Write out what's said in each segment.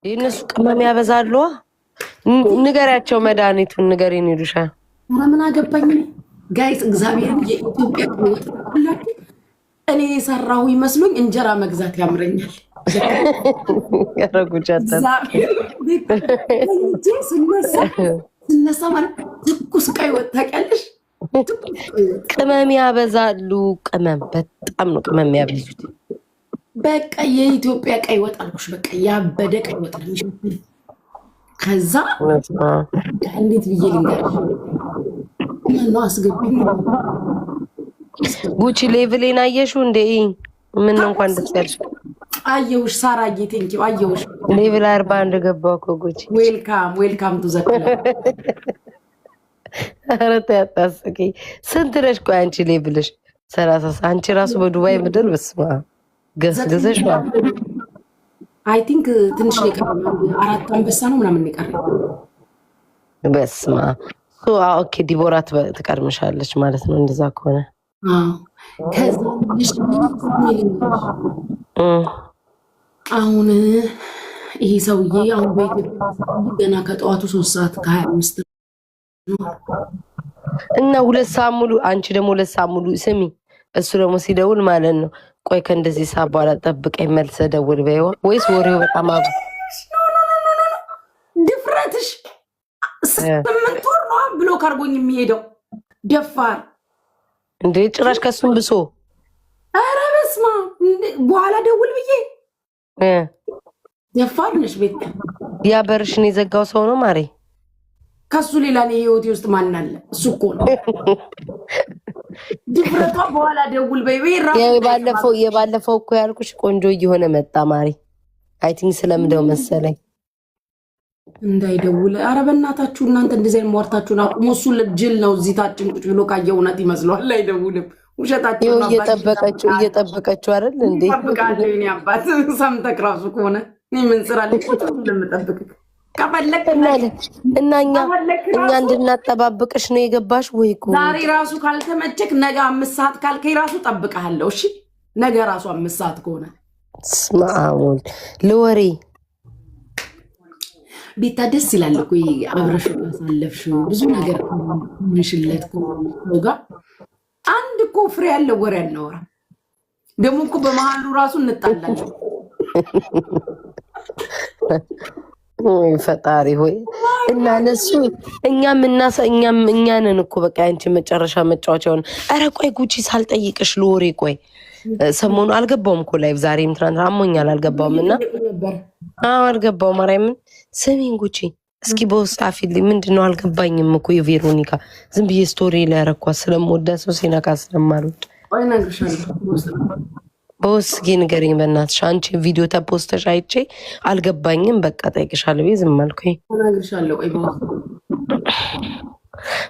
የእነሱ ቅመም ያበዛሉ። ንገሪያቸው መድኃኒቱን ንገሪን ይሉሻል። ምን አገባኝ ጋይስ። እግዚአብሔርን የኢትዮጵያ ሁላችሁ እኔ የሰራሁ ይመስሉኝ እንጀራ መግዛት ያምረኛል። ስነሳ ማለት ትኩስ ቀይ ወጥ ታውቂያለሽ? ቅመም ያበዛሉ። ቅመም በጣም ነው ቅመም ያበዙት። በቃ የኢትዮጵያ ቀይ ወጥ አልኩሽ። በቃ ያበደ ቀይ ወጥ ነው። ከዛ እንዴት ብዬ ልንገርሽ? ማነው አስገቢኝ። ጉቺ ሌቭሌን አየሽው እንዴ? ምን ነው እንኳን ደስ ያለሽ። አየሁሽ ሳራዬ፣ ቴንኪው አየሁሽ። ሌቭል 41 ገባሁ እኮ ጉቺ። ዌልካም ቱ ዘ ክለብ። ኧረ ተይ አታስቂኝ። ስንት ነሽ? ቆይ አንቺ ሌቭልሽ 30። አንቺ ራሱ በዱባይ ምድር በስማ ገዝገዘሽ አይ ቲንክ ትንሽ ነው የቀረኝ። 4 አንበሳ ነው ምናምን ነው የቀረኝ። በስማ ኦኬ። ዲቦራ ትቀርምሻለች ማለት ነው እንደዛ ከሆነ። ከዛ አሁን ይሄ ሰውዬ አሁን በኢትዮጵያ ገና ከጠዋቱ 3 ሰዓት ከ25 እና 2 ሰዓት ሙሉ አንቺ ደግሞ 2 ሰዓት ሙሉ ስሚ። እሱ ደግሞ ሲደውል ማለት ነው ቆይ ከእንደዚህ ሰዓት በኋላ ጠብቀኝ መልሰህ ደውል በይዋ። ወይስ ወሬው በጣም አብ ድፍረትሽ 8 ወር ነው ብሎ ካርጎኝ የሚሄደው ደፋር እንዴ! ጭራሽ ከሱም ብሶ። ኧረ በስመ አብ! በኋላ ደውል ብዬ ደፋር ነሽ። ቤት ያ በርሽን የዘጋው ሰው ነው ማሬ። ከሱ ሌላ ነው ህይወቴ ውስጥ ማን አለ? እሱ እኮ ነው ድፍረቷ። በኋላ ደውል በይ የባለፈው እኮ ያልኩሽ ቆንጆ እየሆነ መጣ ማሪ። አይ ቲንክ ስለምደው መሰለኝ እንዳይደውል። ኧረ በእናታችሁ እናንተ እንደዚህ አይነት ሟርታችሁን አቁሙ። እሱ ጅል ነው። እዚህ ታችን ቁጭ ብሎ ካየ እውነት ይመስለዋል። አይደውልም። ውሸታችሁ ነው። እየጠበቀችው አይደል እንዴ? ጠብቃለሁ። እኔ አባት ሰምተክ ራሱ ከሆነ እኔ ምን ስራ ለምጠብቅ ከፈለክ እና እኛ እንድናጠባብቅሽ ነው የገባሽ ወይ? ዛሬ ራሱ ካልተመቸክ ነገ 5 ሰዓት ካልከኝ ራሱ ጠብቀሃለሁ። እሺ ነገ ራሱ 5 ሰዓት ከሆነ ስማውን ለወሬ ቤታ ደስ ይላል እኮ አብረሽ ያሳለፍሽው ብዙ ነገር ምንሽለት ነው ጋር አንድ እኮ ፍሬ ያለው ወሬ ያናወራ ደግሞ እኮ በመሃሉ ራሱ እንጣላለን። ፈጣሪ ሆይ እና ለሱ እኛንን እኮ በቃ አንቺ መጨረሻ መጫወቻውን። ኧረ ቆይ ጉቺ ሳልጠይቅሽ ለወሬ ቆይ ሰሞኑ አልገባውም እኮ ላይቭ ዛሬም ትናንት አሞኛል አልገባውም። እና አልገባውም። ማርያምን ስሚኝ ጉቺ እስኪ በውስጥ አፊልኝ ምንድነው አልገባኝም እኮ የቬሮኒካ ዝም ብዬ ስቶሪ ላይ ያረኳት ስለምወዳ ሰው ሲነካ ስለማልወድ በውስጥ ጊዜ ንገሪኝ በእናትሽ። አንቺ ቪዲዮ ተፖስተሽ አይቼ አልገባኝም በቃ ጠይቅሻለሁ ብዬ ዝም አልኩኝ።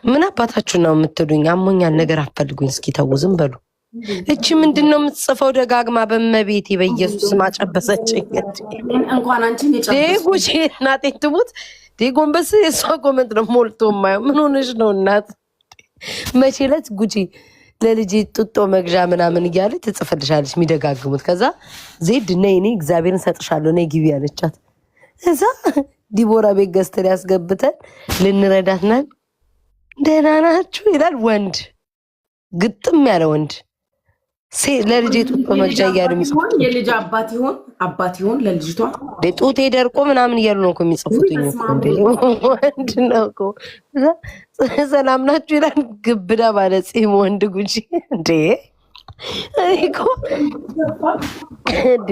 ምን አባታችሁ ነው የምትሉኝ? አሞኛል ነገር አፈልጉኝ። እስኪ ተው ዝም በሉ። እቺ ምንድን ነው የምትጽፈው ደጋግማ? በመቤቴ በኢየሱስ ስም አጨበሰችኝ። እንኳን አንቺን ጉቺ እናቴ ትሙት ጎንበስ የሷ ኮመንት ነው ሞልቶ ማየው። ምን ሆነሽ ነው እናት? መቼ ዕለት ጉቺ ለልጅ ጡጦ መግዣ ምናምን እያለ ትጽፈልሻለች የሚደጋግሙት። ከዛ ዜድ ነይ እኔ እግዚአብሔርን ሰጥሻለሁ ነይ ግቢ ያለቻት። እዛ ዲቦራ ቤት ገዝተን ያስገብተን ልንረዳት ነን። ደህና ናችሁ ይላል ወንድ፣ ግጥም ያለ ወንድ ለልጅ ጡጦ መግዣ እያሉ የሚጽፉት የልጅ አባት ይሆን ለልጅቷ ጡቴ ደርቆ ምናምን እያሉ ነው እኮ የሚጽፉትኝ። ወንድ ነው እኮ ሰላም ናችሁ ይላል ግብዳ ማለት ፂም ወንድ ጉቺ እንዴ እኮ እንዴ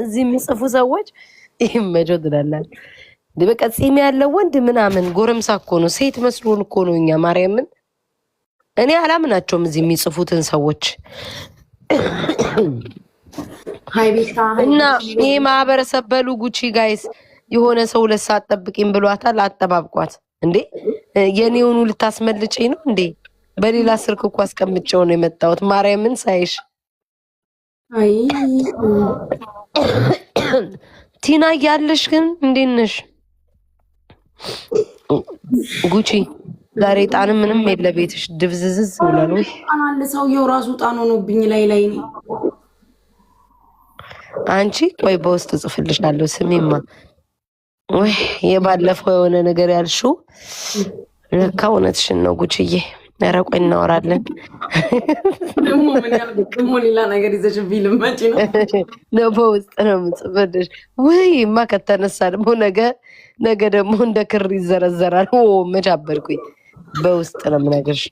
እዚህ የሚጽፉ ሰዎች ይመጆ ትላላችሁ። በቃ ፂም ያለው ወንድ ምናምን ጎረምሳ እኮ ነው። ሴት መስሎን እኮ ነው እኛ ማርያምን። እኔ አላምናቸውም እዚህ የሚጽፉትን ሰዎች። እና ይሄ ማህበረሰብ በሉ ጉቺ ጋይስ የሆነ ሰው 2 ሰዓት ጠብቂኝ ብሏታል። አጠባብቋት እንዴ የኔውኑ ልታስመልጭኝ ነው እንዴ? በሌላ ስልክ እኮ አስቀምጬው ነው የመጣሁት። ማርያምን ሳይሽ ቲና እያለሽ ግን እንዴት ነሽ ጉቺ? ዛሬ ጣን ምንም የለ ቤትሽ ድብዝዝዝ ብሏል። አለ ሰውየው ራሱ ጣን ሆኖብኝ ላይ አንቺ ቆይ በውስጥ እጽፍልሻለሁ። ስሚማ ወይ የባለፈው የሆነ ነገር ያልሽው ለካ እውነትሽን ነው ጉቺዬ። ኧረ ቆይ እናወራለን። ደግሞ ሌላ ነገር ይዘሽ ፊልም መጪ ነው በውስጥ ነው የምጽፍልሽ። ወይማ ከተነሳ ደግሞ ነገ ደግሞ እንደ ክር ይዘረዘራል። መች አበድኩኝ። በውስጥ ነው የምነግርሽ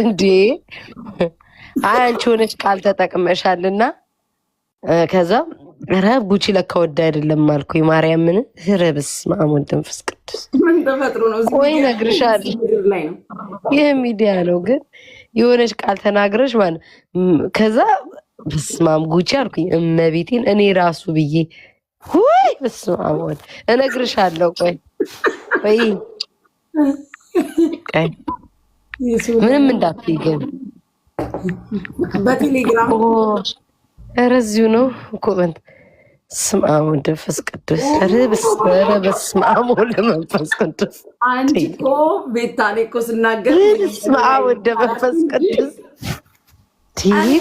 እንዴ። አንቺ ሆነች ቃል ተጠቅመሻልና ከዛ ኧረ ጉቺ ለካ ወዳ አይደለም አልኩኝ። ማርያምን ረብስ ማሙን መንፈስ ቅዱስ ምን ተፈጥሮ ነው? ወይ እነግርሻለሁ። ይህ ሚዲያ ነው ግን የሆነች ቃል ተናግረሽ ማለት ከዛ በስማም ጉቺ አልኩኝ። እመቤቴን እኔ ራሱ ብዬ ወይ በስማም እነግርሻለሁ። ቆይ ምንም እንዳትይ ግን በቴሌግራም ኧረ እዚሁ ነው እኮ በስመ አብ ወወልድ ወመንፈስ ቅዱስ። ኧረ በስመ አብ ወወልድ ወመንፈስ ቅዱስ። አንቺ እኮ ቤታኔ እኮ ስናገር በስመ አብ ወወልድ ወመንፈስ ቅዱስ።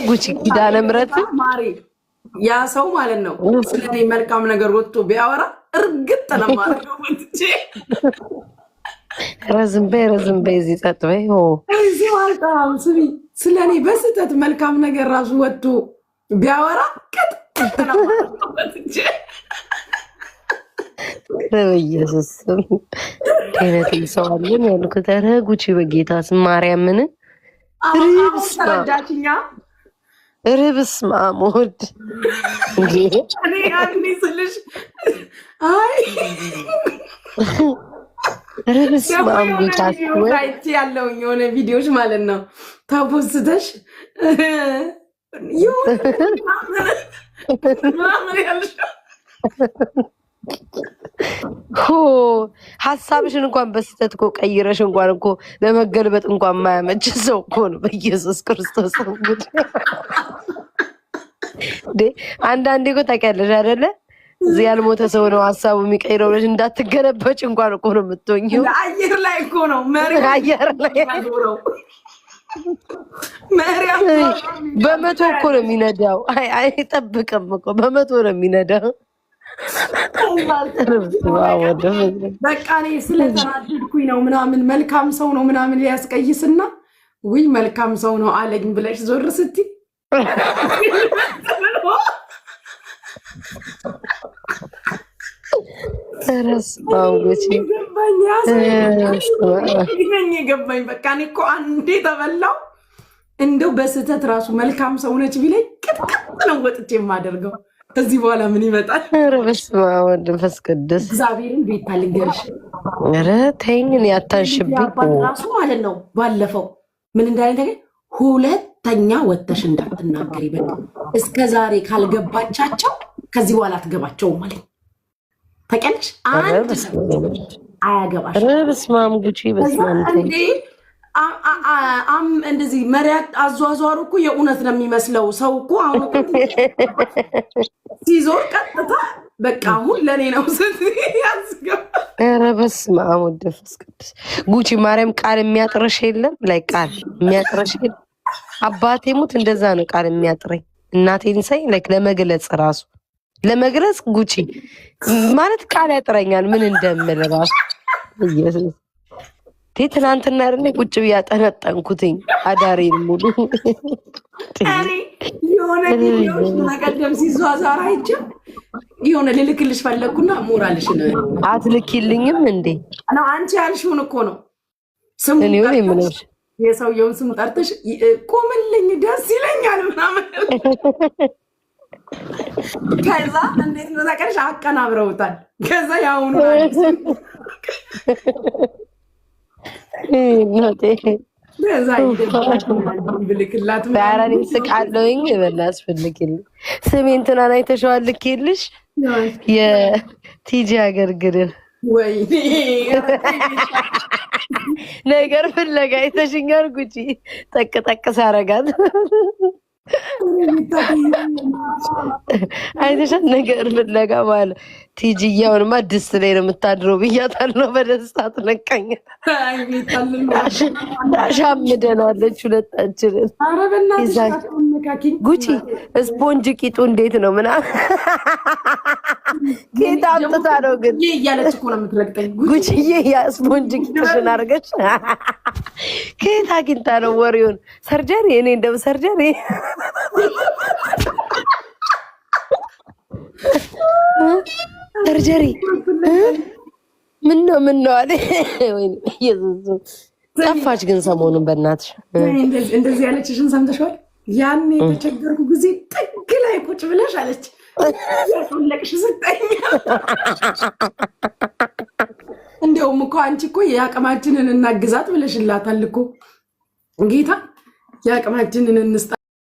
ጉቺ ኪዳነ ምሕረት ማሪ ያ ሰው ማለት ነው ስለኔ መልካም ነገር ወጥቶ ቢያወራ እርግጥ ነው ማለት ነው። ረዝም በይ እዚህ ጸጥ በይ። እዚህ አልጣም ስሚ ስለኔ በስህተት መልካም ነገር ራሱ ወጥቶ ቢያወራ ቅጥ ነው ማለት ነው። በኢየሱስ ስም ቴነት ይሰዋልን ያልኩት። ኧረ ጉቺ በጌታ ስም ማርያምን ተረዳችኛ። ርብስ ማሞድ እንዴ እኔ አንዴ ስልሽ አይ ርብስ ማሙድ ያለውኝ የሆነ ቪዲዮች ማለት ነው ታፖስተሽ ሀሳብሽን እንኳን በስህተት እኮ ቀይረሽ እንኳን እኮ ለመገልበጥ እንኳን ማያመች ሰው እኮ ነው። በኢየሱስ ክርስቶስ አንዳንዴ እኮ ታውቂያለሽ አይደለ? እዚህ ያልሞተ ሰው ነው ሀሳቡ የሚቀይረው ብለሽ እንዳትገለበጭ እንኳን እኮ ነው የምትሆኚው። አየር ላይ እኮ ነው አየር ላይ በመቶ እኮ ነው የሚነዳው። አይጠብቅም እኮ በመቶ ነው የሚነዳው። በቃ እኔ ስለተናደድኩኝ ነው ምናምን መልካም ሰው ነው ምናምን ሊያስቀይስና ውይ መልካም ሰው ነው አለኝ ብለሽ ዞር ስትይ ገባኝ። በቃ እኔ እኮ አንዴ ተበላው እንደው በስህተት ራሱ መልካም ሰው ነች ቢለኝ ቅጥቅጥ ነው ወጥቼ የማደርገው። ከዚህ በኋላ ምን ይመጣል? ኧረ በስመ አብ ወወልድ ወመንፈስ ቅዱስ። እግዚአብሔርን ቤታ ልንገርሽ፣ ኧረ ተይኝ ያታንሽብኝ ራሱ ማለት ነው። ባለፈው ምን እንዳለኝ ተገኝ ሁለተኛ ወጥተሽ እንዳትናገሪ በቃ እስከ ዛሬ ካልገባቻቸው ከዚህ በኋላ አትገባቸውም ማለት ታውቂያለሽ። አንድ አያገባሽ። ኧረ በስመ አብ ጉቺ በስመ አብ እንደዚህ መሪያት አዟዟሩ እኮ የእውነት ነው የሚመስለው። ሰው እኮ አሁን ሲዞር ቀጥታ በቃ አሁን ለእኔ ነው ያስገባ። ኧረ በስመ አብ ወወልድ ወመንፈስ ቅዱስ። ጉቺ ማርያም ቃል የሚያጥርሽ የለም ላይ ቃል የሚያጥርሽ የለም። አባቴ ሙት እንደዛ ነው ቃል የሚያጥረኝ። እናቴን ሳይ ላይክ ለመግለጽ ራሱ ለመግለጽ ጉቺ ማለት ቃል ያጥረኛል። ምን እንደምል ራሱ ኢየሱስ ትናንትና አይደለ ቁጭ ብዬ ያጠነጠንኩትኝ አዳሬን ሙሉ የሆነ መቀደም ሲዟዟር አይቼ የሆነ ልልክልሽ ፈለግኩና ሞራልሽን አትልኪልኝም እንዴ? አንቺ ያልሽውን እኮ ነው ስሙ የሰውየውን ስም ጠርተሽ ቁምልኝ ደስ ይለኛል ምናምን። ከዛ እንዴት ነው ታውቂያለሽ? አቀናብረውታል። ከዛ ያሁኑ ብልክላት ዛራኔ ስቃለውኝ በላስ ፈልግልኝ። ስሜ እንትናን አይተሸዋል ልኬልሽ የቲጂ አገርግርን ወይ ነገር ፍለጋ አይተሽኛል ጉቺ ጠቅ ጠቅ ሳረጋት አይተሻል ነገር ፍለጋ ማለት ቲጂያውንማ ድስት ላይ ነው የምታድረው ብያታለሁ። በደስታ ትነቃኝ ታሻምደናለች ሁለታችንን። ጉቺ ስፖንጅ ቂጡ እንዴት ነው ምናምን ጌታ አምጥታ ነው ግን እያለች እኮ ነው የምትረግጠኝ ጉቺዬ። ያ ስፖንጅ ቂጥሽን አድርገሽ ከየት አግኝታ ነው ወሬውን? ሰርጀሪ እኔ እንደው ሰርጀሪ ሰርጀሪ ምን ነው አለ። ወይኔ ኢየሱስ ጠፋች ግን ሰሞኑን በእናትሽ እንደዚህ ያለችሽን ሰምተሽዋል? ያኔ የተቸገርኩ ጊዜ ጥግ ላይ ቁጭ ብለሽ አለች ያለቅሽ ስጠኝ። እንደውም እኮ አንቺ እኮ የአቅማችንን እናግዛት ብለሽላታል እኮ ጌታ የአቅማችንን እንስጣ